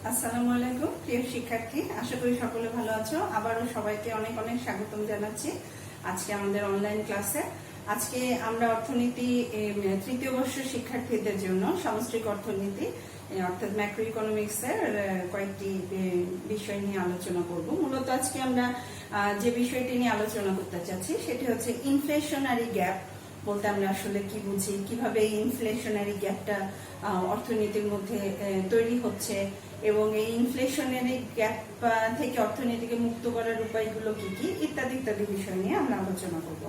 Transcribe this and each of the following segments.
আসসালামু আলাইকুম প্রিয় শিক্ষার্থী, আশা করি সকলে ভালো আছো। আবারও সবাইকে অনেক অনেক স্বাগতম জানাচ্ছি আজকে আমাদের অনলাইন ক্লাসে। আজকে আমরা অর্থনীতি তৃতীয় বর্ষের শিক্ষার্থীদের জন্য সামষ্টিক অর্থনীতি অর্থাৎ ম্যাক্রো ইকোনমিক্স এর কয়েকটি বিষয় নিয়ে আলোচনা করব। মূলত আজকে আমরা যে বিষয়টি নিয়ে আলোচনা করতে চাচ্ছি সেটি হচ্ছে ইনফ্লেশনারি গ্যাপ বলতে আমরা আসলে কি বুঝি, কিভাবে এই ইনফ্লেশনারি গ্যাপটা অর্থনীতির মধ্যে তৈরি হচ্ছে এবং এই ইনফ্লেশনারি গ্যাপ থেকে অর্থনীতিকে মুক্ত করার উপায়গুলো কি কি ইত্যাদি ইত্যাদি বিষয় নিয়ে আমরা আলোচনা করব।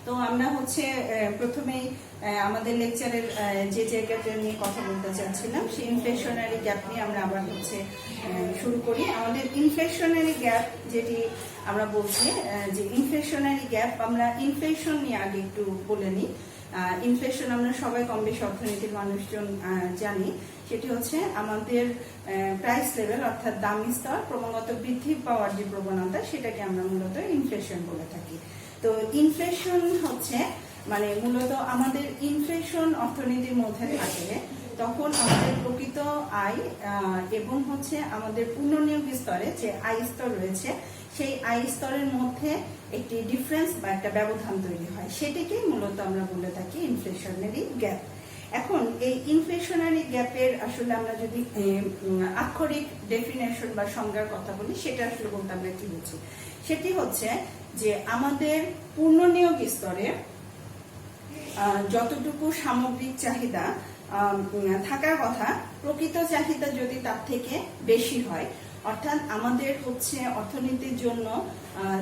তো আমরা হচ্ছে প্রথমেই আমাদের লেকচারের যে জায়গাটা নিয়ে কথা বলতে চাচ্ছিলাম সেই ইনফ্লেশনারি গ্যাপ নিয়ে আমরা আবার হচ্ছে শুরু করি। আমাদের ইনফ্লেশনারি গ্যাপ যেটি আমরা বলছি যে ইনফ্লেশনারি গ্যাপ, আমরা ইনফ্লেশন নিয়ে আগে একটু বলে নিই। ইনফ্লেশন আমরা সবাই কম বেশি অর্থনীতির মানুষজন জানি। সেটি হচ্ছে আমাদের প্রাইস লেভেল অর্থাৎ দাম স্তর ক্রমাগত বৃদ্ধি পাওয়ার যে প্রবণতা, সেটাকে আমরা মূলত ইনফ্লেশন বলে থাকি। তো ইনফ্লেশন হচ্ছে মানে মূলত আমাদের ইনফ্লেশন অর্থনীতির মধ্যে থাকলে তখন আমাদের প্রকৃত আয় এবং হচ্ছে আমাদের পুনর্নিয়োগ স্তরে যে আয় স্তর রয়েছে সেই আয় স্তরের মধ্যে একটি ডিফারেন্স বা একটা ব্যবধান তৈরি হয়, সেটিকেই মূলত আমরা বলে থাকি ইনফ্লেশনারি গ্যাপ। এখন এই ইনফ্লেশনারি গ্যাপের আসলে আমরা যদি আক্ষরিক ডেফিনেশন বা সংজ্ঞার কথা বলি, সেটা আসলে বলতে আমরা কি বুঝি, সেটি হচ্ছে যে আমাদের পুনর্নিয়োগ স্তরে যতটুকু সামগ্রিক চাহিদা থাকার কথা, প্রকৃত চাহিদা যদি তার থেকে বেশি হয়, অর্থাৎ আমাদের হচ্ছে অর্থনীতির জন্য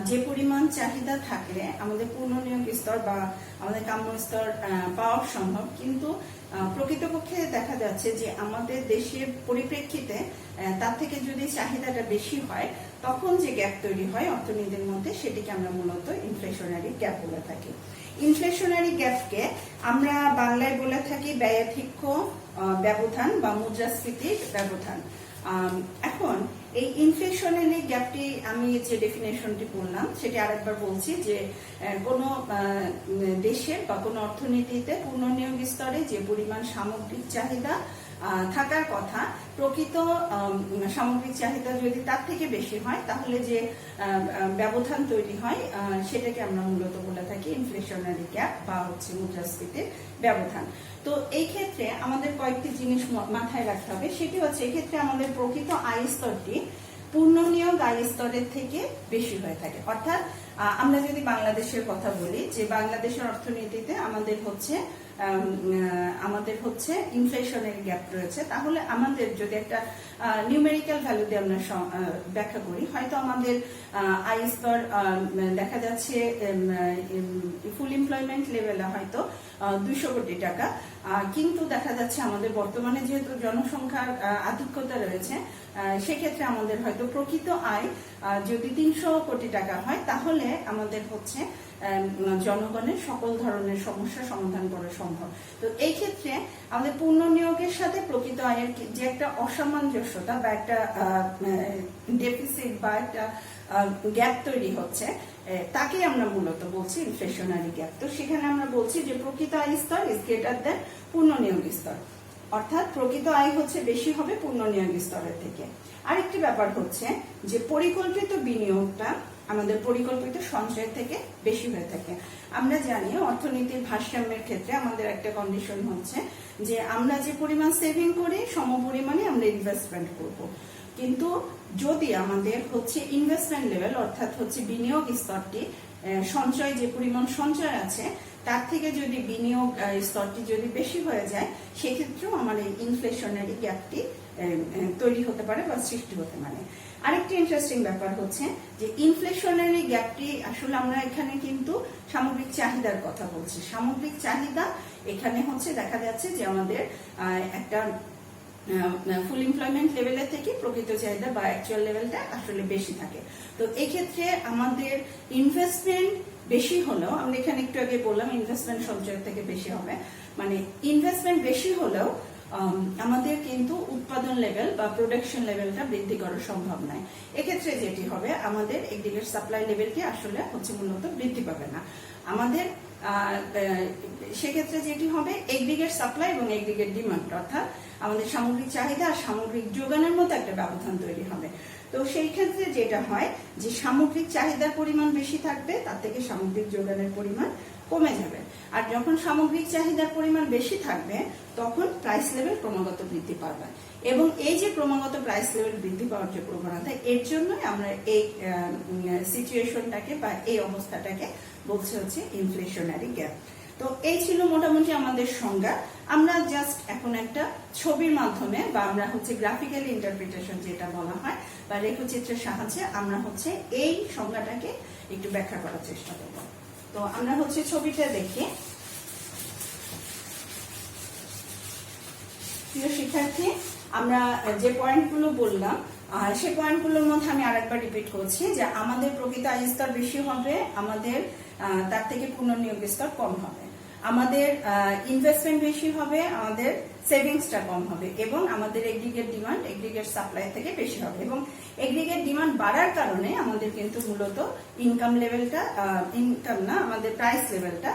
যে পরিমাণ চাহিদা থাকলে আমাদের পুনর্নিয়োগ স্তর বা আমাদের কাম্য স্তর পাওয়া সম্ভব, কিন্তু প্রকৃতপক্ষে দেখা যাচ্ছে যে আমাদের দেশের পরিপ্রেক্ষিতে তার থেকে যদি চাহিদাটা বেশি হয় তখন যে গ্যাপ তৈরি হয় অর্থনীতির মধ্যে, সেটিকে আমরা মূলত ইনফ্লেশনারি গ্যাপ বলে থাকি। ইনফ্লেশনারি গ্যাপকে আমরা বাংলায় বলে থাকি ব্যয়াধিক্য ব্যবধান বা মুদ্রাস্ফীতির ব্যবধান। এখন এই ইনফ্লেশনারি গ্যাপটি আমি যে ডেফিনেশনটি বললাম সেটি আরেকবার বলছি যে কোনো দেশের বা কোনো অর্থনীতিতে পুনর্নিয়োগ স্তরে যে পরিমাণ সামগ্রিক চাহিদা থাকার কথা, প্রকৃত সামগ্রিক চাহিদা যদি তার থেকে বেশি হয় তাহলে যে ব্যবধান তৈরি হয় সেটাকে আমরা মূলত বলে থাকি ইনফ্লেশনারি গ্যাপ বা হচ্ছে মুদ্রাস্ফীতির ব্যবধান। তো এই ক্ষেত্রে আমাদের কয়েকটি জিনিস মাথায় রাখতে হবে। সেটি হচ্ছে এক্ষেত্রে আমাদের প্রকৃত আয় স্তরটি পুনর্নিয়োগ আয় স্তরের থেকে বেশি হয়ে থাকে। অর্থাৎ আমরা যদি বাংলাদেশের কথা বলি যে বাংলাদেশের অর্থনীতিতে আমাদের হচ্ছে ইনফ্লেশনের গ্যাপ রয়েছে, তাহলে আমাদের যদি একটা নিউমেরিক্যাল ভ্যালু দিয়ে আমরা ব্যাখ্যা করি, হয়তো আমাদের আয় স্তর দেখা যাচ্ছে ফুল এমপ্লয়মেন্ট লেভেলে হয়তো 200 কোটি টাকা, কিন্তু দেখা যাচ্ছে আমাদের বর্তমানে যেহেতু জনসংখ্যার আধিক্যতা রয়েছে, সেক্ষেত্রে আমাদের হয়তো প্রকৃত আয় যদি 300 কোটি টাকা হয় তাহলে আমাদের হচ্ছে জনগণের সকল ধরনের সমস্যা সমাধান করা সম্ভব। তো এই ক্ষেত্রে আমাদের পুনর্নিয়োগের সাথে প্রকৃত আয়ের যে একটা অসামঞ্জস্যতা বা একটা ডেফিসিট বা একটা গ্যাপ তৈরি হচ্ছে, তাকে আমরা মূলত বলছি ইনফ্লেশনারি গ্যাপ। তো সেখানে আমরা বলছি যে প্রকৃত আয় স্তর ইজ গ্রেটার দেন পুনর্নিয়োগ স্তর, অর্থাৎ প্রকৃত আয় হচ্ছে বেশি হবে পুনর্নিয়োগ স্তরের থেকে। আরেকটি ব্যাপার হচ্ছে যে পরিকল্পিত বিনিয়োগটা আমাদের পরিকল্পিত সঞ্চয়ের থেকে বেশি হয়ে থাকে। আমরা জানি অর্থনীতির ভারসাম্যের ক্ষেত্রে আমাদের একটা কন্ডিশন হচ্ছে যে আমরা যে পরিমাণ সেভিং করি সম পরিমাণে আমরা ইনভেস্টমেন্ট করব, কিন্তু যদি আমাদের হচ্ছে ইনভেস্টমেন্ট লেভেল অর্থাৎ হচ্ছে বিনিয়োগ স্তরটি সঞ্চয় যে পরিমাণ সঞ্চয় আছে তার থেকে যদি বিনিয়োগ স্তরটি যদি বেশি হয়ে যায়, সেক্ষেত্রেও আমার এই ইনফ্লেশনারি গ্যাপটি তৈরি হতে পারে বা সৃষ্টি হতে পারে। আরেকটি ইন্টারেস্টিং ব্যাপার হচ্ছে যে ইনফ্লেশনারি গ্যাপটি আসলে আমরা এখানে কিন্তু সামগ্রিক চাহিদার কথা বলছি। সামগ্রিক চাহিদা এখানে হচ্ছে দেখা যাচ্ছে যে আমাদের একটা ফুল এমপ্লয়মেন্ট লেভেলের থেকে প্রকৃত চাহিদা বা অ্যাকচুয়াল লেভেলটা আসলে বেশি থাকে। তো এই ক্ষেত্রে আমাদের ইনভেস্টমেন্ট বেশি হলেও, আমরা এখানে একটু আগে বললাম ইনভেস্টমেন্ট সঞ্চয়ের থেকে বেশি হবে, মানে ইনভেস্টমেন্ট বেশি হলেও আমাদের কিন্তু উৎপাদন লেভেল বা প্রোডাকশন লেভেলটা বৃদ্ধি করা সম্ভব নয়। এক্ষেত্রে যেটি হবে আমাদের একদিকের সাপ্লাই লেভেলটি আসলে হচ্ছে মূলত বৃদ্ধি পাবে না। আমাদের সেক্ষেত্রে যেটি হবে এগ্রিগেট সাপ্লাই এবং এগ্রিগেট ডিমান্ড, অর্থাৎ আমাদের সামগ্রিক চাহিদা আর সামগ্রিক যোগানের মধ্যে একটা ব্যবধান তৈরি হবে। তো সেই ক্ষেত্রে যেটা হয় যে সামগ্রিক চাহিদার পরিমাণ বেশি থাকবে, তার থেকে সামগ্রিক যোগানের পরিমাণ কমে যাবে। আর যখন সামগ্রিক চাহিদার পরিমাণ বেশি থাকবে তখন প্রাইস লেভেল ক্রমাগত বৃদ্ধি পাবে, এবং এই যে ক্রমাগত প্রাইস লেভেল বৃদ্ধি পাওয়ার যে প্রবণতা, এর জন্যই আমরা এই সিচুয়েশনটাকে বা এই অবস্থাটাকে বলছে হচ্ছে ইনফ্লেশনারি গ্যাপ। তো এই ছিল মোটামুটি আমাদের সংজ্ঞা। আমরা জাস্ট এখন একটা ছবির মাধ্যমে বা আমরা হচ্ছে গ্রাফিক্যাল ইন্টারপ্রিটেশন যেটা বলা হয় বা রেখচিত্রের সাহায্যে আমরা হচ্ছে এই সংজ্ঞাটাকে একটু ব্যাখ্যা করার চেষ্টা করব। তো আমরা হচ্ছে ছবিটা দেখি। প্রিয় শিক্ষার্থী, আমরা যে পয়েন্টগুলো বললাম সেই পয়েন্টগুলোর মধ্যে আমি আরেকবার রিপিট করছি যে আমাদের প্রকৃত আয় স্তর বেশি হবে, আমাদের তার থেকে পুনর্নিয়োগ স্তর কম হবে, আমাদের ইনভেস্টমেন্ট বেশি হবে, আমাদের সেভিংসটা কম হবে, এবং আমাদের এগ্রিগেট ডিমান্ড এগ্রিগেট সাপ্লাই থেকে বেশি হবে। এবং এগ্রিগেট ডিমান্ড বাড়ার কারণে আমাদের কিন্তু মূলত ইনকাম লেভেলটা, ইনকাম না, আমাদের প্রাইস লেভেলটা,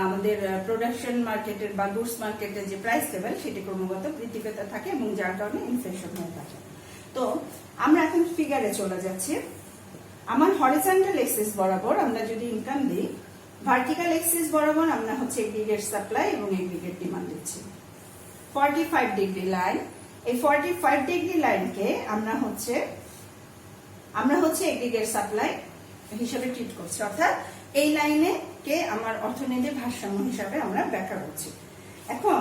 আমাদের প্রোডাকশন মার্কেটের বা গুডস মার্কেটের যে প্রাইস লেভেল সেটি ক্রমাগত বৃদ্ধি পেতে থাকে, এবং যার কারণে ইনফ্লেশন হয়ে থাকে। তো আমরা এখন ফিগারে চলে যাচ্ছি। আমার হরিজন্টাল এক্সিস বরাবর আমরা যদি ইনকাম দিই, ভার্টিক্যাল এক্সিস বরাবর আমরা হচ্ছে এগ্রিগেট সাপ্লাই এবং এগ্রিগেট ডিমান্ড দিচ্ছি। 45 ডিগ্রি লাইন, এই 45 ডিগ্রি লাইনকে আমরা হচ্ছে এগ্রিগেট সাপ্লাই হিসেবে ট্রিট করছি, অর্থাৎ এই লাইনে কে আমার অর্থনীতির ভারসাম্য হিসাবে আমরা ব্যাখ্যা করছি। এখন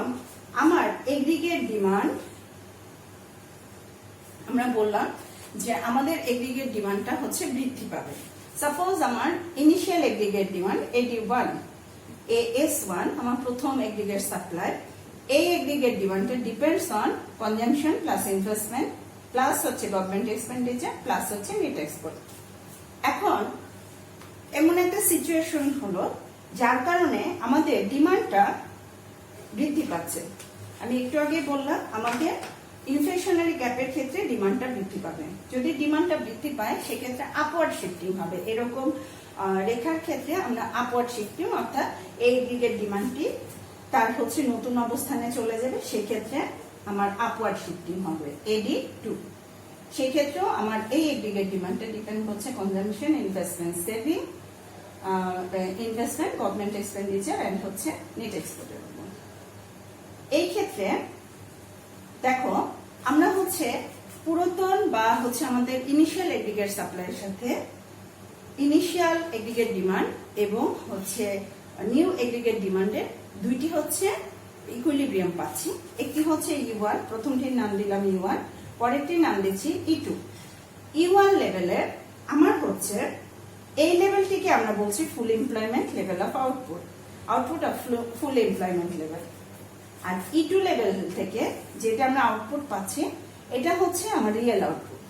আমার এগ্রিগেট ডিমান্ড, আমরা বললাম যে আমাদের এগ্রিগেট ডিমান্ডটা হচ্ছে বৃদ্ধি পাবে। সাপোজ আমার initial aggregate demand AD1, AS1 আমার প্রথম এগ্রিগেট সাপ্লাই, এই এগ্রিগেট ডিমান্ডটা depends on consumption plus investment plus হচ্ছে গভর্নমেন্ট এক্সপেন্ডিচার প্লাস হচ্ছে নেট এক্সপোর্ট। এখন এমন একটা সিচুয়েশন হলো যার কারণে আমাদের ডিমান্ডটা বৃদ্ধি পাচ্ছে। আমি একটু আগে বললাম আমাদের ইনফ্লেশনারি গ্যাপের ক্ষেত্রে ডিমান্ডটা বৃদ্ধি পাবে। যদি ডিমান্ডটা বৃদ্ধি পায় সেক্ষেত্রে আপওয়ার্ড শিফটিং হবে। এরকম রেখার ক্ষেত্রে আমরা আপওয়ার্ড শিফটিং, অর্থাৎ এই এগ্রিগেট ডিমান্ডটি তার হচ্ছে নতুন অবস্থানে চলে যাবে, সেক্ষেত্রে আমার আপওয়ার্ড শিফটিং হবে AD2। সেক্ষেত্রেও আমার এই এগ্রিগেট ডিমান্ডটা ডিপেন্ড হচ্ছে consumption, investment, saving, investment, government expenditure and হচ্ছে নেট এক্সপোর্টের উপর। এই ক্ষেত্রে দেখো আমরা হচ্ছে পুরাতন বা হচ্ছে আমাদের ইনিশিয়াল এগ্রিগেট সাপ্লাইয়ের সাথে ইনিশিয়াল এগ্রিগেট ডিমান্ড এবং হচ্ছে নিউ এগ্রিগেট ডিমান্ডের দুইটি হচ্ছে ইকুইলিব্রিয়াম পাচ্ছি। একটি হচ্ছে E1, প্রথমটির নাম দিলাম E1, পরেরটির নাম দিচ্ছি E2। E1 লেভেলের আমার হচ্ছে এই লেভেলটিকে আমরা বলছি full employment level of output, output of full employment level. আর E2 লেভেল থেকে যেটা আমরা আউটপুট পাচ্ছি এটা হচ্ছে আমার রিয়েল আউটপুট।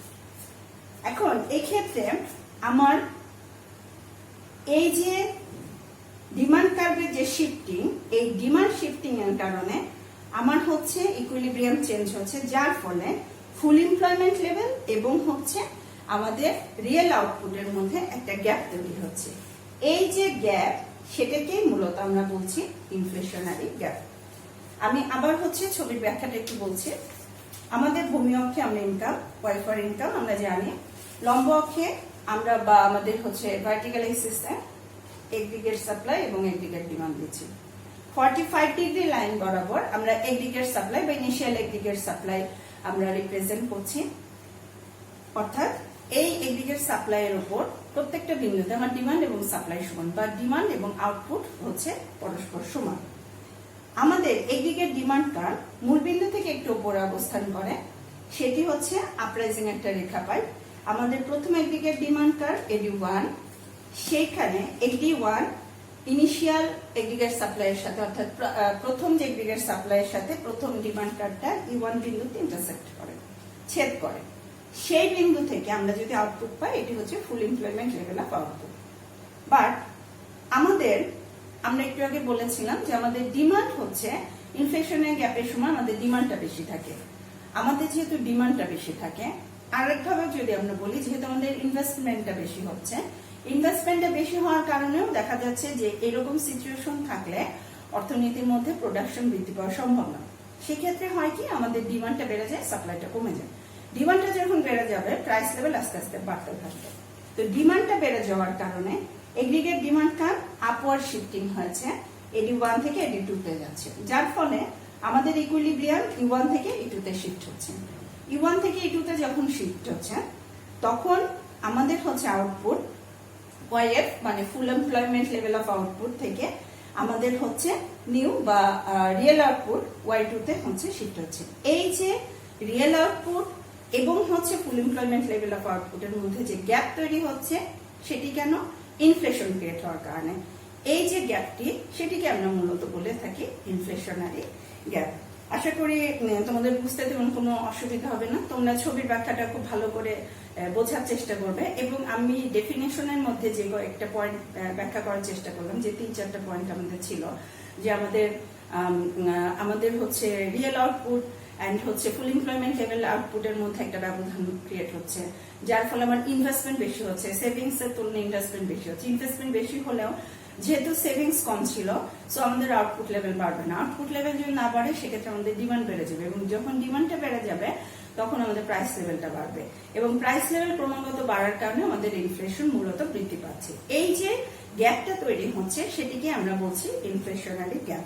এখন এই ক্ষেত্রে আমার এই যে ডিমান্ড কার্ভের যে শিফটিং, এই ডিমান্ড শিফটিং এর কারণে আমার হচ্ছে ইকুইলিব্রিয়াম চেঞ্জ হচ্ছে, যার ফলে ফুল এমপ্লয়মেন্ট লেভেল এবং হচ্ছে আমাদের রিয়েল আউটপুটের মধ্যে একটা গ্যাপ তৈরি হচ্ছে। এই যে গ্যাপ সেটাকেই মূলত আমরা বলছি ইনফ্লেশনারি গ্যাপ। আমি আবার হচ্ছে ছবির ব্যাখ্যাটা একটু বলছি। আমাদের ভূমি অক্ষে আমরা ইনকাম, ওয়াই ফর ইনকাম আমরা জানি, লম্ব অক্ষে আমরা বা আমাদের হচ্ছে ভার্টিক্যাল এক্সিসে এগ্রিগেট সাপ্লাই এবং এগ্রিগেট ডিমান্ড দিচ্ছি। 45 ডিগ্রি লাইন বরাবর আমরা এগ্রিগেট সাপ্লাই বা ইনিশিয়াল এগ্রিগেট সাপ্লাই আমরা রিপ্রেজেন্ট করছি, অর্থাৎ এই এগ্রিগেট সাপ্লাই এর উপর প্রত্যেকটা বিন্দুতে আমার ডিমান্ড এবং সাপ্লাই সমান বা ডিমান্ড এবং আউটপুট হচ্ছে পরস্পর সমান। আমাদের এগ্রিগেট ডিমান্ড কার্ভ মূল বিন্দু থেকে একটু উপরে অবস্থান করে, সেটি হচ্ছে আপরাইজিং একটা রেখা পাই। আমাদের প্রথম এগ্রিগেট ডিমান্ড কার্ভ AD1, সেইখানে AD1 ইনিশিয়াল এগ্রিগেট সাপ্লাইয়ের সাথে, অর্থাৎ প্রথম যে এগ্রিগেট সাপ্লাইয়ের সাথে প্রথম ডিমান্ড কার্ভটা E1 বিন্দুতে ইন্টারসেক্ট করে, ছেদ করে। সেই বিন্দু থেকে আমরা যদি আউটপুট পাই এটি হচ্ছে full employment level of output. But আমরা একটু আগে বলেছিলাম যে আমাদের ডিমান্ড হচ্ছে ইনফ্লেশনের গ্যাপের সময় আমাদের ডিমান্ডটা বেশি থাকে। আমাদের যেহেতু ডিমান্ডটা বেশি থাকে, আরেকভাবে যদি আমরা বলি যেহেতু আমাদের ইনভেস্টমেন্টটা বেশি হচ্ছে, ইনভেস্টমেন্টটা বেশি হওয়ার কারণেও দেখা যাচ্ছে যে এরকম সিচুয়েশন থাকলে অর্থনীতির মধ্যে প্রোডাকশন বৃদ্ধি পাওয়া সম্ভব না। সেক্ষেত্রে হয় কি, আমাদের ডিমান্ডটা বেড়ে যায়, সাপ্লাইটা কমে যায়। ডিমান্ডটা যখন বেড়ে যাবে, প্রাইস লেভেল আস্তে আস্তে বাড়তে থাকবে। তো ডিমান্ডটা বেড়ে যাওয়ার কারণে aggregate demand curve upward shifting হয়েছে, AD1 থেকে AD2 তে যাচ্ছে, যার ফলে আমাদের ইকুইলিব্রিয়াম E1 থেকে E2 তে শিফট হচ্ছে। E1 থেকে E2 তে যখন শিফট হচ্ছে, তখন আমাদের হচ্ছে আউটপুট YF মানে ফুল এমপ্লয়মেন্ট লেভেল অফ আউটপুট থেকে আমাদের হচ্ছে নিউ বা রিয়েল আউটপুট Y2 তে হচ্ছে শিফট হচ্ছে। এই যে রিয়েল আউটপুট এবং হচ্ছে ফুল এমপ্লয়মেন্ট লেভেল অফ আউটপুটের মধ্যে যে গ্যাপ তৈরি হচ্ছে, সেটি কেন? ইনফ্লেশন ক্রিয়েট হওয়ার কারণে। এই যে গ্যাপটি, সেটিকে আমরা মূলত বলে থাকি ইনফ্লেশনারি গ্যাপ। আশা করি তোমাদের বুঝতে তেমন কোনো অসুবিধা হবে না। তোমরা ছবির ব্যাখ্যাটা খুব ভালো করে বোঝার চেষ্টা করবে, এবং আমি ডেফিনেশনের মধ্যে যে একটা পয়েন্ট ব্যাখ্যা করার চেষ্টা করলাম, যে 3-4টা পয়েন্ট আমাদের ছিল, যে আমাদের হচ্ছে রিয়েল আউটপুট এন্ড হচ্ছে ফুল এমপ্লয়মেন্ট লেভেল আউটপুটের মধ্যে একটা ব্যবধান ক্রিয়েট হচ্ছে, যার ফলে আমার ইনভেস্টমেন্ট বেশি হচ্ছে, সেভিংস এর তুলনায় ইনভেস্টমেন্ট বেশি হচ্ছে। ইনভেস্টমেন্ট বেশি হলেও যেহেতু সেভিংস কম ছিল, সো আমাদের আউটপুট লেভেল বাড়বে না। আউটপুট লেভেল যদি না বাড়ে, সেক্ষেত্রে আমাদের ডিমান্ড বেড়ে যাবে, এবং যখন ডিমান্ডটা বেড়ে যাবে, তখন আমাদের প্রাইস লেভেলটা বাড়বে, এবং প্রাইস লেভেল ক্রমাগত বাড়ার কারণে আমাদের ইনফ্লেশন মূলত বৃদ্ধি পাচ্ছে। এই যে গ্যাপটা তৈরি হচ্ছে, সেটিকে আমরা বলছি ইনফ্লেশনারি গ্যাপ।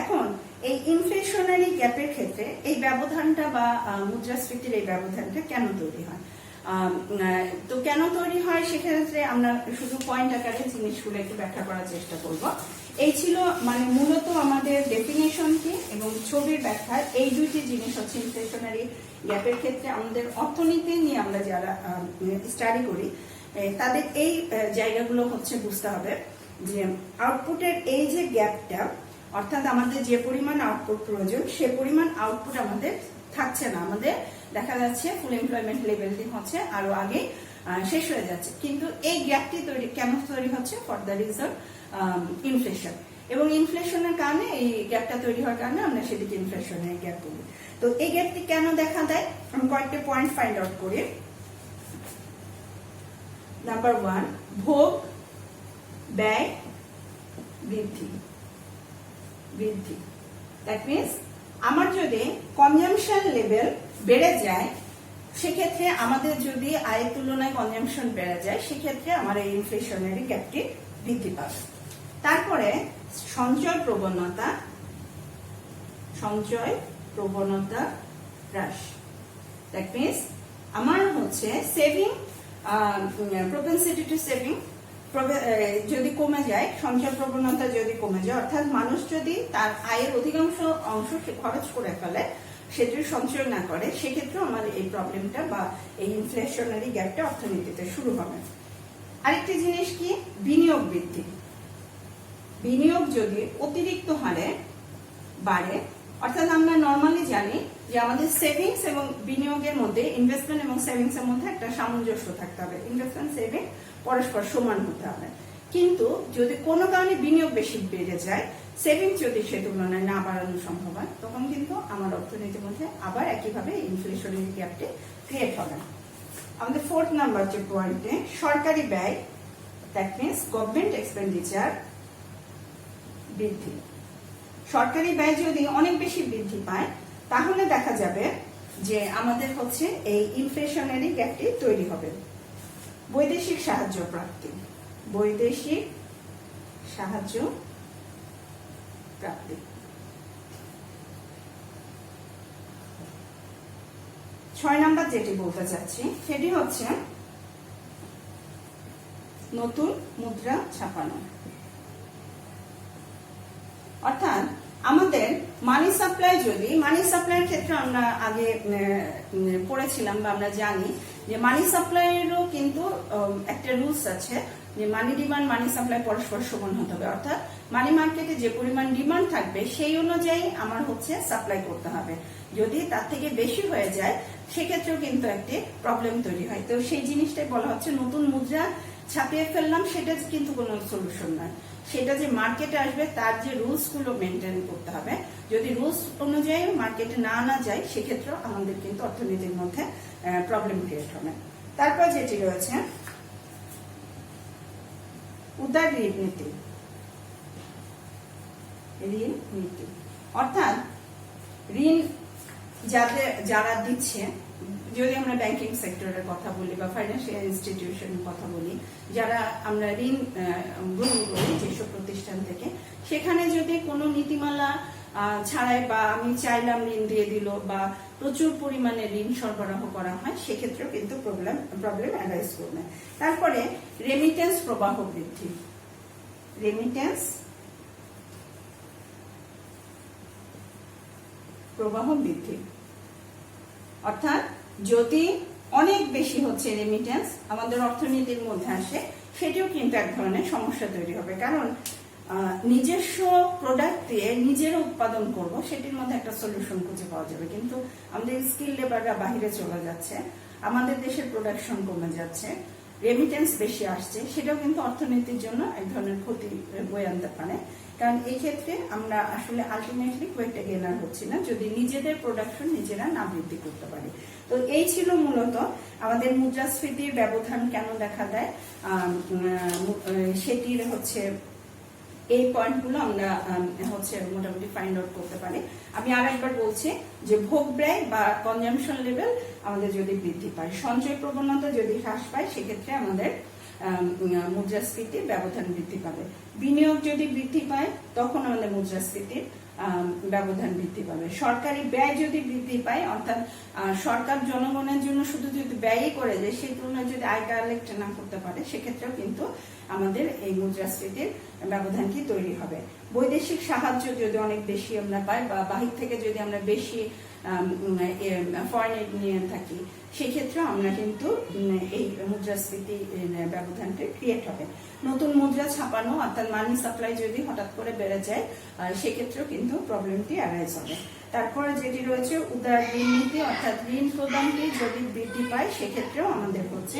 এখন এই ইনফ্লেশনারি গ্যাপের ক্ষেত্রে এই ব্যবধানটা বা মুদ্রাস্ফীতির এই ব্যবধানটা কেন তৈরি হয়? তো কেন তৈরি হয়, সেক্ষেত্রে আমরা শুধু পয়েন্ট আকারে জিনিসগুলো একটু ব্যাখ্যা করার চেষ্টা করব। এই ছিল মানে মূলত আমাদের ডেফিনেশন কি এবং ছবির ব্যাখ্যা, এই দুইটি জিনিস হচ্ছে ইনফ্লেশনারি গ্যাপের ক্ষেত্রে আমাদের অর্থনীতি নিয়ে আমরা যারা স্টাডি করি, তাদের এই জায়গাগুলো হচ্ছে বুঝতে হবে যে আউটপুটের এই যে গ্যাপটা, অর্থাৎ আমাদের যে পরিমাণ আউটপুট প্রয়োজন, সে পরিমাণ আউটপুট আমাদের থাকছে না। আমাদের দেখা যাচ্ছে ফুল এমপ্লয়মেন্ট লেভেলটি হচ্ছে আরো আগে শেষ হয়ে যাচ্ছে, কিন্তু এই গ্যাপটি কেন তৈরি হচ্ছে? ফর দ্য রিজন ইনফ্লেশন, এবং ইনফ্লেশনের কারণে এই গ্যাপটা তৈরি হওয়ার কারণে আমরা সেটিকে ইনফ্লেশনের গ্যাপ বলি। তো এই গ্যাপটি কেন দেখা দেয়, আমি কয়েকটা পয়েন্ট ফাইন্ড আউট করি। নাম্বার 1, ভোগ ব্যয় বৃদ্ধি। দ্যাট মিনস আমার যদি কনজাম্পশন লেভেল বেড়ে যায়, সেক্ষেত্রে আমাদের যদি আয়ের তুলনায় কনজাম্পশন বেড়ে যায়, সেক্ষেত্রে আমার এই ইনফ্লেশনারি গ্যাপটি বৃদ্ধি পাবে। তারপরে সঞ্চয় প্রবণতা হ্রাস। দ্যাট মিনস আমার হচ্ছে সেভিং প্রপেনসিটি টু সেভিং যদি কমে যায়, সঞ্চয় প্রবণতা যদি কমে যায়, অর্থাৎ মানুষ যদি তার আয়ের অধিকাংশ অংশ খরচ করে ফেলে, সেটি সঞ্চয় না করে, সেক্ষেত্রে আমার এই প্রবলেমটা বা এই ইনফ্লেশনারি গ্যাপটা অর্থনীতিতে শুরু হবে। আরেকটি জিনিস কি? বিনিয়োগ বৃদ্ধি। বিনিয়োগ যদি অতিরিক্ত হারে বাড়ে, অর্থাৎ আমরা নর্মালি জানি যে আমাদের সেভিংস এবং বিনিয়োগের মধ্যে, ইনভেস্টমেন্ট এবং সেভিংস এর মধ্যে একটা সামঞ্জস্য থাকতে হবে, ইনভেস্টমেন্ট সেভিং পরস্পর সমান হতে হবে। কিন্তু যদি কোনো কারণে বিনিয়োগ বেশি বেড়ে যায়, সেভিংস যদি সে তুলনায় না বাড়ানো সম্ভব হয়, তখন কিন্তু আমার অর্থনীতির মধ্যে আবার একইভাবে ইনফ্লেশনারি গ্যাপটি ক্রিয়েট হবে। আমাদের 4th নাম্বার যে পয়েন্টে সরকারি ব্যয়, দ্যাট মিনস গভর্নমেন্ট এক্সপেন্ডিচার বৃদ্ধি। সরকারি ব্যয় যদি অনেক বেশি বৃদ্ধি পায়, তাহলে দেখা যাবে যে আমাদের হচ্ছে এই ইনফ্লেশনারি গ্যাপটি তৈরি হবে। বৈদেশিক সাহায্য প্রাপ্তি। 6 নাম্বার যেটি বলতে চাচ্ছি, সেটি হচ্ছে নতুন মুদ্রা ছাপানো। অর্থাৎ আমাদের মানি সাপ্লাইয়ের ক্ষেত্রে আমরা আগে পড়েছিলাম বা আমরা জানি যে মানি সাপ্লাইয়েরও কিন্তু একটা রুলস আছে, যে মানি ডিমান্ড মানি সাপ্লাই পরস্পর সমান হতে হবে। অর্থাৎ মানি মার্কেটে যে পরিমাণ ডিমান্ড থাকবে, সেই অনুযায়ী আমার হচ্ছে সাপ্লাই করতে হবে। যদি তার থেকে বেশি হয়ে যায়, সেক্ষেত্রেও কিন্তু একটি প্রবলেম তৈরি হয়। তো সেই জিনিসটাই বলা হচ্ছে নতুন মুদ্রা ছাপিয়ে ফেললাম, সেটা কিন্তু কোনো সলিউশন নয়। সেটা যে মার্কেটে আসবে, তার যে রুলস গুলো মেনটেন করতে হবে। যদি রুলস অনুযায়ী মার্কেটে না আনা যায়, সেক্ষেত্রে আমাদের কিন্তু অর্থনীতির মধ্যে প্রবলেম ক্রিয়েট হবে। তারপর যেটি রয়েছে উদার ঋণ নীতি। ঋণ নীতি, অর্থাৎ ঋণ যারা দিচ্ছে, যদি আমরা ব্যাংকিং সেক্টরের কথা বলি বা ফাইন্যান্সিয়াল ইনস্টিটিউশনের কথা বলি, যারা আমরা ঋণ গ্রহণ করি যেসব প্রতিষ্ঠান থেকে, সেখানে যদি কোনো নীতিমালা ছাড়াই বা আমি চাইলাম ঋণ দিয়ে দিল বা প্রচুর পরিমাণে ঋণ সরবরাহ করা হয়, সেক্ষেত্রেও কিন্তু প্রবলেম অ্যারাইজ করবে। তারপরে রেমিটেন্স প্রবাহ বৃদ্ধি, রেমিটেন্স প্রবাহ বৃদ্ধি, অর্থাৎ যদি অনেক বেশি হচ্ছে রেমিটেন্স আমাদের অর্থনীতির মধ্যে আসে, সেটিও কিন্তু এক ধরনের সমস্যা তৈরি হবে। কারণ নিজস্ব প্রোডাক্ট দিয়ে নিজেরা উৎপাদন করব, সেটির মধ্যে একটা সলিউশন খুঁজে পাওয়া যাবে, কিন্তু আমাদের স্কিল লেবাররা বাহিরে চলে যাচ্ছে, আমাদের দেশের প্রোডাকশন কমে যাচ্ছে, রেমিটেন্স বেশি আসছে, সেটাও কিন্তু অর্থনীতির জন্য এক ধরনের ক্ষতি বয়ে আনতে পারে। কারণ এই ক্ষেত্রে আমরা আসলে আলটিমেটলি কোয়েটা গেনার হচ্ছি না যদি নিজেদের প্রোডাকশন নিজেরা না বৃদ্ধি করতে পারি। তো এই ছিল মূলত আমাদের মুদ্রাস্ফীতির ব্যবধান কেন দেখা দেয়, সেটির হচ্ছে এই পয়েন্টগুলো আমরা মোটামুটি ফাইন্ড আউট করতে পারি। আমি আরেকবার বলছি যে ভোগ ব্যয় বা কনজাম্পশন লেভেল আমাদের যদি বৃদ্ধি পায়, সঞ্চয় প্রবণতা যদি হ্রাস পায়, সেক্ষেত্রে আমাদের মুদ্রাস্ফীতির ব্যবধান বৃদ্ধি পাবে। বিনিয়োগ যদি বৃদ্ধি পায়, তখন আমাদের মুদ্রাস্ফীতির ব্যবধান বৃদ্ধি পাবে। সরকারি ব্যয় যদি বৃদ্ধি পায়, অর্থাৎ সরকার জনগণের জন্য শুধু যদি ব্যয়ই করে যায়, সেই তুলনায় যদি আয় কালেক্ট না করতে পারে, সেক্ষেত্রেও কিন্তু আমাদের এই মুদ্রাস্ফীতির ব্যবধানটি তৈরি হবে। বৈদেশিক সাহায্য যদি অনেক বেশি আমরা পাই বা বাহির থেকে যদি আমরা বেশি ফরেন এড নিয়ে থাকি, সেক্ষেত্রে আমরা কিন্তু এই মুদ্রাস্ফীতি ব্যবধানটা ক্রিয়েট হবে। নতুন মুদ্রা ছাপানো অর্থাৎ মানি সাপ্লাই যদি হঠাৎ করে বেড়ে যায়, সেক্ষেত্রেও কিন্তু প্রবলেমটি অ্যারাইজ হবে। তারপরে যেটি রয়েছে উদার ঋণ নীতি, অর্থাৎ ঋণ প্রদানটি যদি বৃদ্ধি পায়, সেক্ষেত্রেও আমাদের হচ্ছে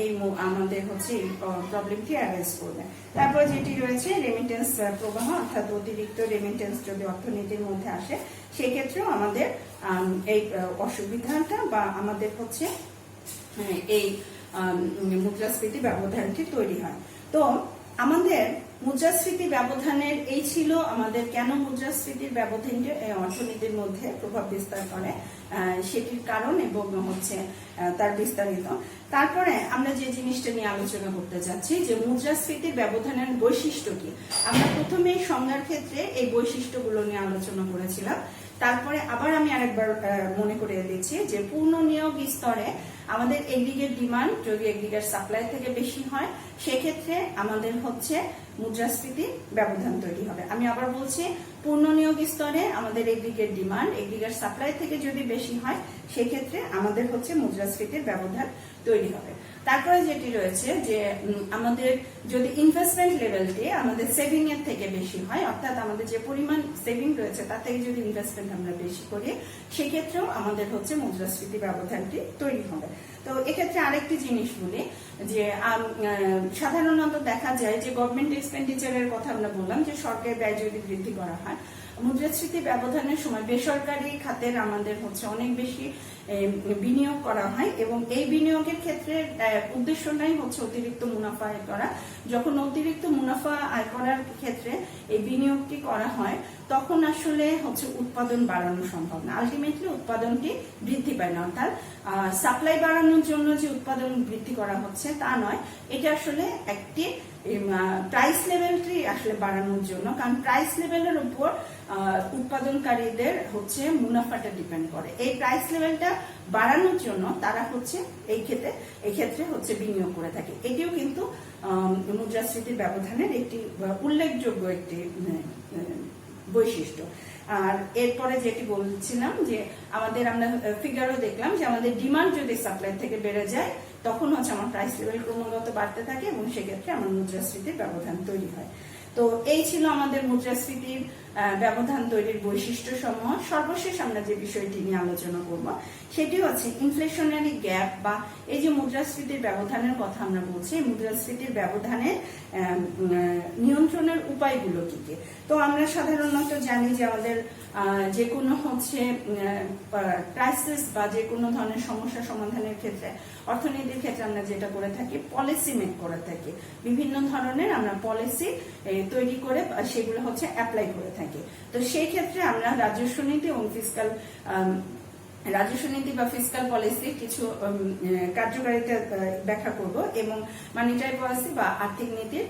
এই প্রবলেমটি অ্যারাইজ করবে। তারপর যেটি রয়েছে রেমিটেন্স প্রবাহ, অর্থাৎ অতিরিক্ত রেমিটেন্স যদি অর্থনীতির মধ্যে আসে, সেক্ষেত্রেও আমাদের এই অসুবিধাটা বা আমাদের হচ্ছে এই মুদ্রাস্ফীতি ব্যবধানটি তৈরি হয়। তো আমাদের মুদ্রাস্ফীতি ব্যবধানের এই ছিল আমাদের কেন মুদ্রাস্ফীতির ব্যবধানটি অর্থনীতির মধ্যে প্রভাব বিস্তার করে, সেটির কারণ এবং হচ্ছে তার বিস্তারিত। তারপরে আমরা যে জিনিসটা নিয়ে আলোচনা করতে চাচ্ছি যে মুদ্রাস্ফীতির ব্যবধানের বৈশিষ্ট্য কি। আমরা প্রথমে সংজ্ঞার ক্ষেত্রে এই বৈশিষ্ট্যগুলো নিয়ে আলোচনা করেছিলাম। তারপরে আবার আমি আরেকবার মনে করে দিচ্ছি যে পূর্ণ নিয়োগ স্তরে আমাদের এগ্রিগেট ডিমান্ড যদি এগ্রিগেট সাপ্লাই থেকে বেশি হয়, সেক্ষেত্রে আমাদের হচ্ছে মুদ্রাস্ফীতি ব্যবধান তৈরি হবে। আমি আবার বলছি, পূর্ণ নিয়োগ স্তরে আমাদের এগ্রিগেট ডিমান্ড এগ্রিগেট সাপ্লাই থেকে যদি বেশি হয়, সেক্ষেত্রে আমাদের হচ্ছে মুদ্রাস্ফীতির ব্যবধান তৈরি হবে। তারপরে যেটি রয়েছে যে আমাদের যদি ইনভেস্টমেন্ট লেভেলটি আমাদের সেভিং এর থেকে বেশি হয়, অর্থাৎ আমাদের যে পরিমাণ সেভিং রয়েছে তার থেকে যদি ইনভেস্টমেন্ট আমরা বেশি করি, সেক্ষেত্রেও আমাদের হচ্ছে মুদ্রাস্ফীতি ব্যবধানটি তৈরি হবে। তো এক্ষেত্রে আরেকটি জিনিস বলি যে সাধারণত দেখা যায় যে গভর্নমেন্ট এক্সপেন্ডিচারের কথা আমরা বললাম যে সরকারি ব্যয় যদি বৃদ্ধি করা হয়, মুদ্রাস্ফীতি ব্যবধানের সময় বেসরকারি খাতের আমাদের হচ্ছে অনেক বেশি বিনিয়োগ করা হয় এবং এই বিনিয়োগের ক্ষেত্রে উদ্দেশ্যটাই হচ্ছে অতিরিক্ত মুনাফা আয় করা। যখন অতিরিক্ত মুনাফা আয় করার ক্ষেত্রে এই বিনিয়োগটি করা হয়, তখন আসলে হচ্ছে উৎপাদন বাড়ানো সম্ভব না, আলটিমেটলি উৎপাদনটি বৃদ্ধি পায় না। অর্থাৎ সাপ্লাই বাড়ানোর জন্য যে উৎপাদন বৃদ্ধি করা হচ্ছে তা নয়, এটা আসলে একটি প্রাইস লেভেলটি আসলে বাড়ানোর জন্য, কারণ প্রাইস লেভেলের উপর উৎপাদনকারীদের হচ্ছে মুনাফাটা ডিপেন্ড করে। এই প্রাইস লেভেলটা বাড়ানোর জন্য তারা হচ্ছে এই ক্ষেত্রে হচ্ছে বিনিয়োগ করে থাকে। এটিও কিন্তু মুদ্রাস্ফীতির ব্যবধানের একটি উল্লেখযোগ্য একটি বৈশিষ্ট্য। আর এরপরে যেটি বলছিলাম যে আমরা ফিগারও দেখলাম যে আমাদের ডিমান্ড যদি সাপ্লাই থেকে বেড়ে যায়, তখন হচ্ছে আমার প্রাইস লেভেল ক্রমাগত বাড়তে থাকে এবং সেক্ষেত্রে আমার মুদ্রাস্ফীতির ব্যবধান তৈরি হয়। তো এই ছিল আমাদের মুদ্রাস্ফীতির ব্যবধান তৈরির বৈশিষ্ট্য সমূহ। সর্বশেষ আমরা যে বিষয়টি নিয়ে আলোচনা করব সেটি হচ্ছে ইনফ্লেশনারি গ্যাপ বা এই যে মুদ্রাস্ফীতির ব্যবধানের কথা আমরা বলছি, মুদ্রাস্ফীতির ব্যবধানের নিয়ন্ত্রণের উপায়গুলো কি কি। তো আমরা সাধারণত জানি যে আমাদের যে কোনো হচ্ছে ক্রাইসিস বা যে কোনো ধরনের সমস্যা সমাধানের ক্ষেত্রে, অর্থনীতির ক্ষেত্রে আমরা যেটা করে থাকি পলিসি মেক করে থাকি, বিভিন্ন ধরনের আমরা পলিসি তৈরি করে সেগুলো হচ্ছে অ্যাপ্লাই করে থাকি। তো সেই ক্ষেত্রে আমরা রাজস্ব নীতি এবং রাজস্ব নীতি বা ফিসকাল পলিসি কিছু কার্যকারিতা ব্যাখ্যা করব এবং মানিটারি পলিসি বা আর্থিক নীতির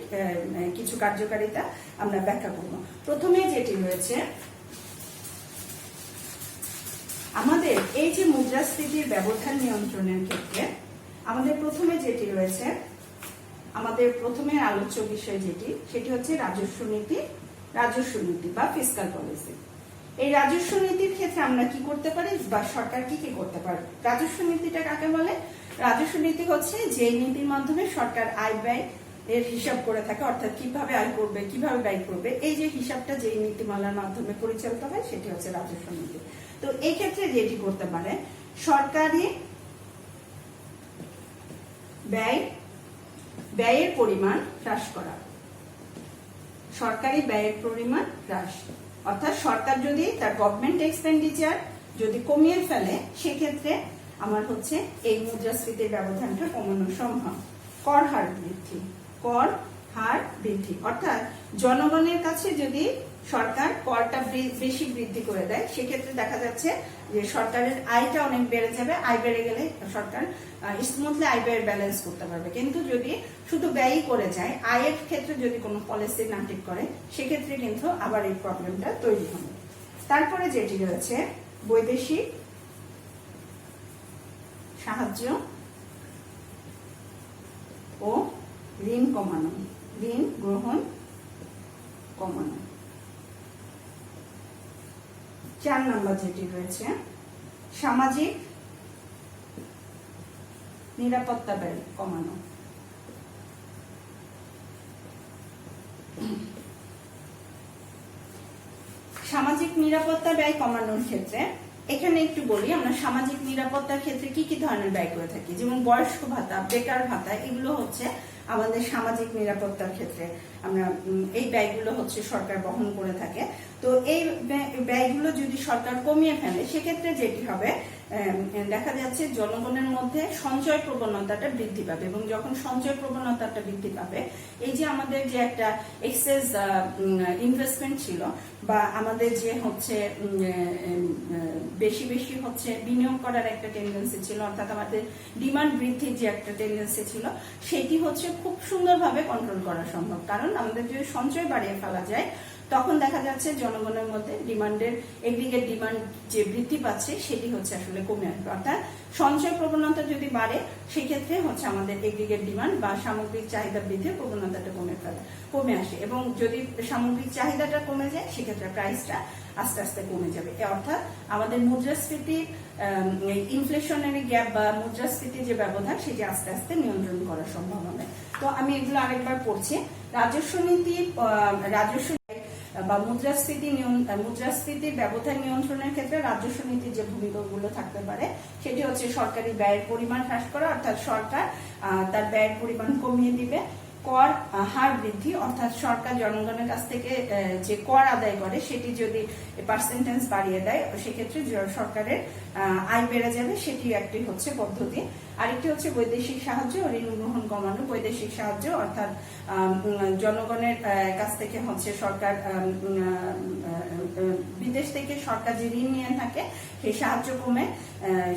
কিছু কার্যকারিতা আমরা ব্যাখ্যা করব। প্রথমে যেটি রয়েছে আমাদের এই যে মুদ্রাস্ফীতির ব্যবধান নিয়ন্ত্রণের ক্ষেত্রে আমাদের প্রথমে যেটি রয়েছে, আমাদের প্রথমে আলোচ্য বিষয় যেটি সেটি হচ্ছে রাজস্ব নীতি বা ফিসকাল পলিসি। এই রাজস্ব নীতির ক্ষেত্রে আমরা কি করতে পারি বা সরকার কি কি করতে পারে। রাজস্ব নীতিটা কাকে বলে? রাজস্ব নীতি হচ্ছে যে নীতির মাধ্যমে সরকার আয় ব্যয় এর হিসাব করে থাকে, অর্থাৎ কিভাবে আয় করবে কিভাবে ব্যয় করবে, এই যে হিসাবটা যে নীতিমালার মাধ্যমে পরিচালিত হয় সেটি হচ্ছে রাজস্ব নীতি। তো এই ক্ষেত্রে যেটি করতে পারে সরকারি ব্যয়ের পরিমাণ হ্রাস করা, সরকারি ব্যয়ের পরিমাণ হ্রাস, অর্থাৎ সরকার যদি তার গভর্নমেন্ট এক্সপেন্ডিচার যদি কমিয়ে ফেলে সেক্ষেত্রে আমার হচ্ছে এই মুদ্রাস্ফীতির ব্যবধানটা কমানো সম্ভব। কর হার বৃদ্ধি, অর্থাৎ জনগণের কাছে যদি সরকার করটা বেশি বৃদ্ধি করে দেয় সেক্ষেত্রে দেখা যাচ্ছে যে সরকারের আয়টা অনেক বেড়ে যাবে। আয় বেড়ে গেলে সরকার স্মুথলি আয় ব্যয়ের ব্যালেন্স করতে পারবে। কিন্তু যদি শুধু ব্যয়ই করে যায়, আয়ের ক্ষেত্রে যদি কোনো পলিসি না ঠিক করে সেক্ষেত্রে কিন্তু আবার এই প্রবলেমটা তৈরি হবে। তারপরে যেটি রয়েছে বৈদেশিক সাহায্য ও ঋণ গ্রহণ কমানো। 4 নম্বর যেটি রয়েছে সামাজিক নিরাপত্তা ব্যয় কমানো। সামাজিক নিরাপত্তা ব্যয় কমানোর ক্ষেত্রে এখানে একটু বলি, আমরা সামাজিক নিরাপত্তার ক্ষেত্রে কি কি ধরনের ব্যয় করে থাকি, যেমন বয়স্ক ভাতা, বেকার ভাতা, এগুলো হচ্ছে আমাদের সামাজিক নিরাপত্তার ক্ষেত্রে আমরা এই ব্যয়গুলো হচ্ছে সরকার বহন করে থাকে। তো এই ব্যয়গুলো যদি সরকার কমিয়ে ফেলে সেক্ষেত্রে যেটি হবে দেখা যাচ্ছে জনগণের মধ্যে সঞ্চয় প্রবণতাটা বৃদ্ধি পাবে, এবং যখন সঞ্চয় প্রবণতাটা বৃদ্ধি পাবে এই যে আমাদের যে একটা এক্সেস ইনভেস্টমেন্ট ছিল বা আমাদের যে হচ্ছে বেশি বেশি হচ্ছে বিনিয়োগ করার একটা টেন্ডেন্সি ছিল, অর্থাৎ আমাদের ডিমান্ড বৃদ্ধির যে একটা টেন্ডেন্সি ছিল সেটি হচ্ছে খুব সুন্দরভাবে কন্ট্রোল করা সম্ভব। কারণ আমাদের যদি সঞ্চয় বাড়িয়ে ফেলা যায় তখন দেখা যাচ্ছে জনগণের মধ্যে ডিমান্ডের এগ্রিগেট ডিমান্ড যে বৃদ্ধি পাচ্ছে সেটি হচ্ছে আসলে কমে আসবে। অর্থাৎ সঞ্চয় প্রবণতা যদি বাড়ে সেক্ষেত্রে হচ্ছে আমাদের এগ্রিগেট ডিমান্ড বা সামগ্রিক চাহিদা বৃদ্ধির প্রবণতাটা কমে আসে, এবং যদি সামগ্রিক চাহিদাটা কমে যায় সেক্ষেত্রে প্রাইসটা আস্তে আস্তে কমে যাবে। অর্থাৎ আমাদের মুদ্রাস্ফীতি ইনফ্লেশনারি গ্যাপ বা মুদ্রাস্ফীতি যে ব্যবধান সেটি আস্তে আস্তে নিয়ন্ত্রণ করা সম্ভব হবে। তো আমি এগুলো আরেকবার পড়ছি। রাজস্ব নীতি বা মুদ্রাস্ফীতির ব্যবধান নিয়ন্ত্রণের ক্ষেত্রে রাজস্ব নীতির যে ভূমিকাগুলো থাকতে পারে সেটি হচ্ছে সরকারি ব্যয়ের পরিমাণ হ্রাস করা, অর্থাৎ সরকার তার ব্যয়ের পরিমাণ কমিয়ে দিবে। কর হার বৃদ্ধি, অর্থাৎ সরকার জনগণের কাছ থেকে যে কর আদায় করে সেটি যদি পার্সেন্টেজ বাড়িয়ে দেয় সেক্ষেত্রে সরকারের আয় বেড়ে যাবে, সেটি একটি হচ্ছে পদ্ধতি। আরেকটি হচ্ছে বৈদেশিক সাহায্য ও ঋণ গ্রহণ কমানো। বৈদেশিক সাহায্য অর্থাৎ জনগণের কাছ থেকে হচ্ছে সরকার বিদেশ থেকে সরকার যে ঋণ নিয়ে থাকে সেই সাহায্য কমে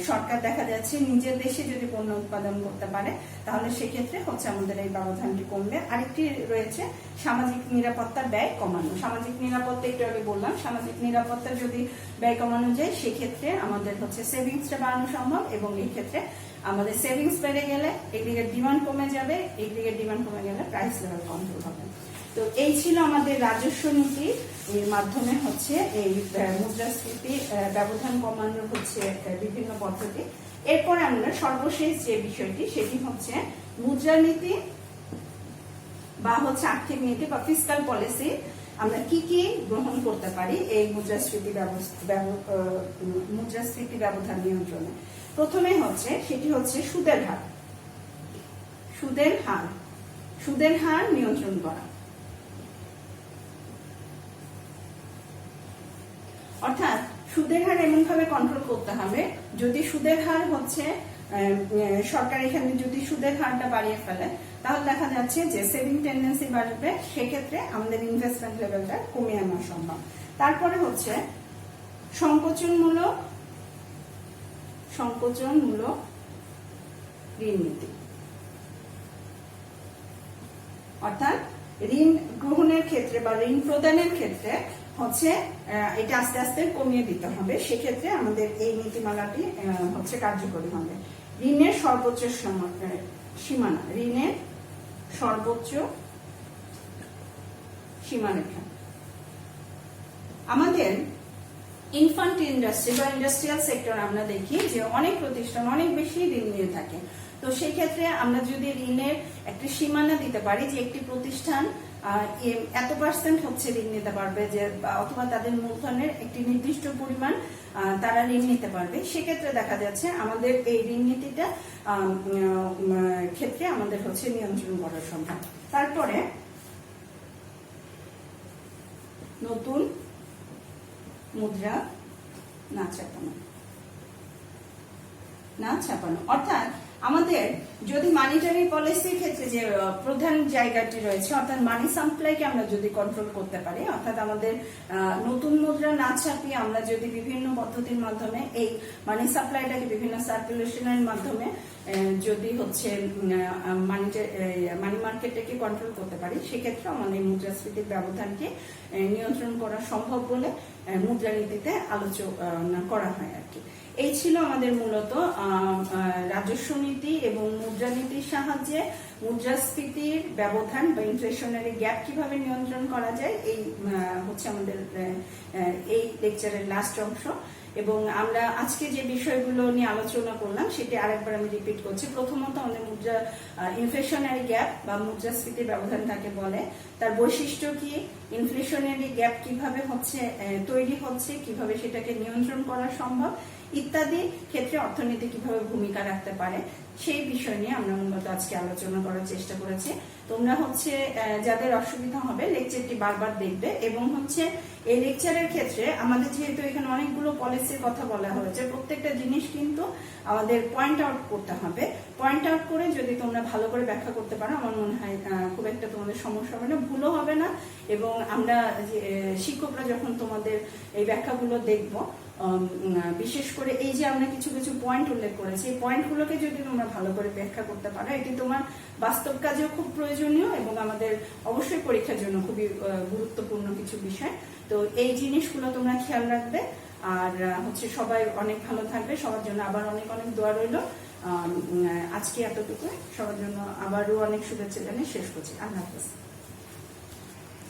সরকার দেখা যাচ্ছে নিজের দেশে যদি পণ্য উৎপাদন করতে পারে তাহলে সেক্ষেত্রে হচ্ছে আমাদের এই ব্যবধানটি কমবে। আরেকটি রয়েছে সামাজিক নিরাপত্তার ব্যয় কমানো। সামাজিক নিরাপত্তা একটু আগে বললাম, সামাজিক নিরাপত্তা যদি ব্যয় কমানো যায় সেক্ষেত্রে আমাদের হচ্ছে সেভিংসটা বাড়ানো সম্ভব, এবং এই ক্ষেত্রে আমাদের সেভিংস বেড়ে গেলে এগ্রিগেট ডিমান্ড কমে যাবে, এগ্রিগেট ডিমান্ড কমে গেলে প্রাইস লেভেল কন্ট্রোল হবে। তো এই ছিল আমাদের রাজস্ব নীতি, এর মাধ্যমে হচ্ছে এই মুদ্রাস্ফীতি ব্যবধান কমানোর হচ্ছে বিভিন্ন পদ্ধতি। এরপরে আমরা সর্বশেষ যে বিষয়টি সেটি হচ্ছে মুদ্রানীতি বা হচ্ছে আর্থিক নীতি বা ফিসকাল পলিসি আমরা কি কি গ্রহণ করতে পারি এই মুদ্রাস্ফীতি ব্যবধান নিয়ন্ত্রণে। প্রথমে সেটি হচ্ছে সুদের হার নিয়ন্ত্রণ করা। অর্থাৎ সুদের হার এমন ভাবে কন্ট্রোল করতে হবে, যদি সুদের হার সরকার এখানে যদি সুদের হারটা বাড়িয়ে ফেলে, তাহলে দেখা যাচ্ছে যে সেভিং টেন্ডেন্সি বাড়বে, সেক্ষেত্রে আমাদের ইনভেস্টমেন্ট লেভেলটা কমিয়ে আনা সম্ভব। তারপরে সংকোচনমূলক ঋণ নীতি, অর্থাৎ ঋণ গ্রহণের ক্ষেত্রে বা ঋণ প্রদানের ক্ষেত্রে এটা আস্তে আস্তে কমিয়ে দিতে হবে। সেক্ষেত্রে আমাদের এই নীতিমালাটি কার্যকরী হবে। ঋণের সর্বোচ্চ সীমানা, ঋণের সর্বোচ্চ সীমারেখা। আমাদের ইনফ্যান্ট ইন্ডাস্ট্রি বা ইন্ডাস্ট্রিয়াল সেক্টর আমরা দেখি যে অনেক প্রতিষ্ঠান অনেক বেশি ঋণ নিয়ে থাকে। তো সেই ক্ষেত্রে আমরা যদি ঋণের একটি সীমানা দিতে পারি যে একটি প্রতিষ্ঠান এত % ঋণ নিতে পারবে, যে অথবা তাদের মূলধনের একটি নির্দিষ্ট পরিমাণ তারা ঋণ নিতে পারবে, সেক্ষেত্রে দেখা যাচ্ছে আমাদের এই ঋণ নীতিটা ক্ষেত্রে আমাদের নিয়ন্ত্রণ করা সম্ভব। তারপরে নতুন মুদ্রা না ছাপানো, অর্থাৎ আমাদের যদি মানিটারি পলিসির ক্ষেত্রে যে প্রধান জায়গাটি রয়েছে, অর্থাৎ মানি সাপ্লাইকে আমরা যদি কন্ট্রোল করতে পারি, অর্থাৎ আমাদের নতুন মুদ্রা না ছাপিয়ে আমরা যদি বিভিন্ন পদ্ধতির মাধ্যমে এই মানি সাপ্লাইটাকে বিভিন্ন সার্কুলেশনের মাধ্যমে যদি মানি মার্কেটটাকে কন্ট্রোল করতে পারি, সেক্ষেত্রে আমাদের মুদ্রাস্ফীতির ব্যবধানকে নিয়ন্ত্রণ করা সম্ভব বলে মুদ্রানীতিতে আলোচনা করা হয় আর কি। এই ছিল আমাদের মূলত রাজস্ব নীতি এবং মুদ্রানীতির সাহায্যে মুদ্রাস্ফীতির ব্যবধান বা ইনফ্লেশনারি গ্যাপ কিভাবে নিয়ন্ত্রণ করা যায়, এই আমাদের এই লেকচারের লাস্ট অংশ। এবং আমরা আজকে যে বিষয়গুলো নিয়ে আলোচনা করলাম সেটি আরেকবার আমি রিপিট করছি। প্রথমত আমাদের ইনফ্লেশনারি গ্যাপ বা মুদ্রাস্ফীতির ব্যবধান কাকে বলে, তার বৈশিষ্ট্য কি, ইনফ্লেশনারি গ্যাপ কিভাবে তৈরি হচ্ছে, কিভাবে সেটাকে নিয়ন্ত্রণ করা সম্ভব ইত্যাদি ক্ষেত্রে অর্থনীতি কিভাবে ভূমিকা রাখতে পারে, সেই বিষয় নিয়ে আমরা মূলত আজকে আলোচনা করার চেষ্টা করেছি। তোমরা যাদের অসুবিধা হবে লেকচারটি বারবার দেখবে, এবং এই লেকচারের ক্ষেত্রে আমাদের যেহেতু এখানে অনেকগুলো পলিসির কথা বলা হয়েছে, প্রত্যেকটা জিনিস কিন্তু আমাদের পয়েন্ট আউট করতে হবে। পয়েন্ট আউট করে যদি তোমরা ভালো করে ব্যাখ্যা করতে পারো, আমার মনে হয় খুব একটা তোমাদের সমস্যা হবে না, ভুলও হবে না। এবং আমরা শিক্ষকরা যখন তোমাদের এই ব্যাখ্যাগুলো দেখব, বিশেষ করে এই যে আমরা কিছু কিছু পয়েন্ট উল্লেখ করেছি, এই পয়েন্টগুলোকে যদি তোমরা ভালো করে ব্যাখ্যা করতে পারো, এটি তোমার বাস্তব কাজেও খুব প্রয়োজনীয় এবং আমাদের অবশ্যই পরীক্ষার জন্য খুবই গুরুত্বপূর্ণ কিছু বিষয়। তো এই জিনিসগুলো তোমরা খেয়াল রাখবে। আর সবাই অনেক ভালো থাকবে, সবার জন্য আবার অনেক অনেক দোয়া রইল। আজকে এতটুকু, সবার জন্য আবারও অনেক শুভেচ্ছা জানিয়ে শেষ করছি। আল্লাহ হাফেজ।